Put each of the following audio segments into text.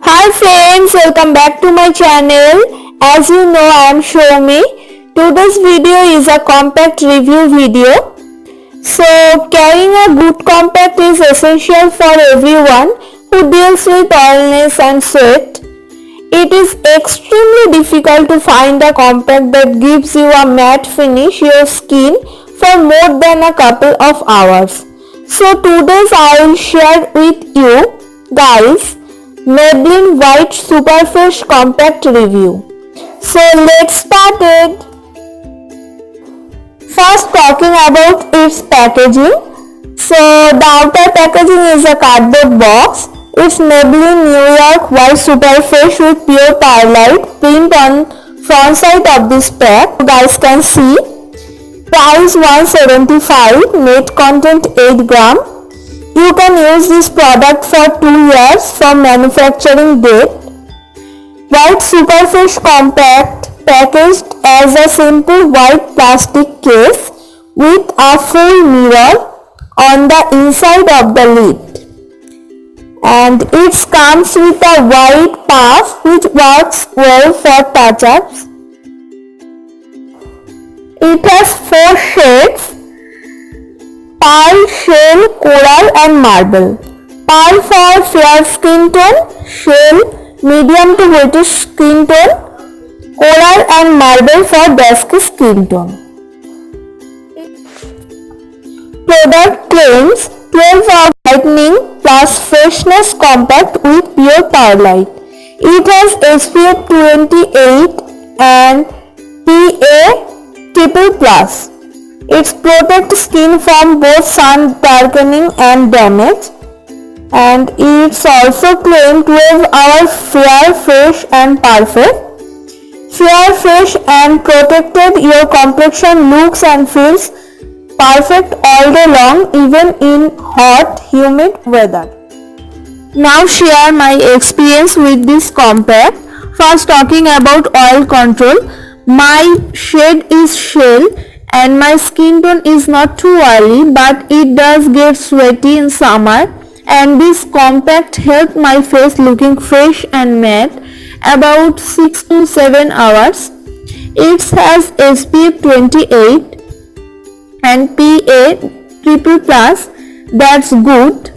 Hi friends, welcome back to my channel. As you know, I am Soumi. Today's video is a compact review video. So, carrying a good compact is essential for everyone who deals with oiliness and sweat. It is extremely difficult to find a compact that gives you a matte finish your skin for more than a couple of hours. So today I will share with you guys Maybelline White Superfresh Compact Review. So let's start it. First, talking about its packaging. So the outer packaging is a cardboard box. It's Maybelline New York White Superfresh with pure perlite print on front side of this pack. You guys can see. Price 175, net content 8 gram. You can use this product for 2 years from manufacturing date. White Superfresh Compact packaged as a simple white plastic case with a full mirror on the inside of the lid. And it comes with a white puff which works well for touch-ups. It has 4 shades: pearl, shell, coral and marble. Pearl for fair skin tone, shell medium to whitish skin tone, coral and marble for dusky skin tone. Product claims 12-hour whitening plus freshness compact with pure perlite. It has SPF 28 and PA++. It protects skin from both sun darkening and damage, and it's also claimed 12-hour fair, fresh and perfect. Fair, fresh and protected, your complexion looks and feels perfect all day long, even in hot, humid weather. Now share my experience with this compact. First, talking about oil control. My shade is shell and my skin tone is not too oily, but it does get sweaty in summer, and this compact helped my face looking fresh and matte about 6 to 7 hours. It has SPF 28 and PA++. That's good.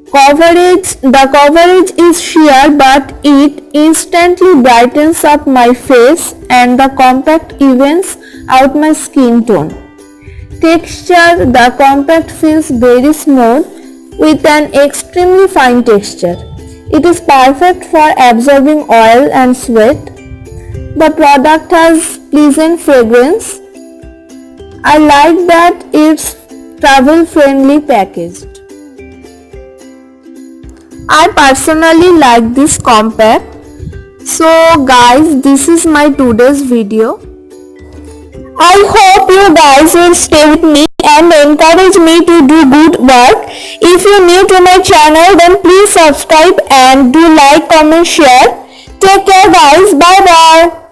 The coverage is sheer, but it instantly brightens up my face, and the compact evens out my skin tone. Texture: the compact feels very smooth with an extremely fine texture. It is perfect for absorbing oil and sweat. The product has pleasant fragrance. I like that it's travel friendly packaged. I personally like this compact. So guys, this is my today's video. I hope you guys will stay with me and encourage me to do good work. If you're new to my channel, then please subscribe and do like, comment, share. Take care guys. Bye bye.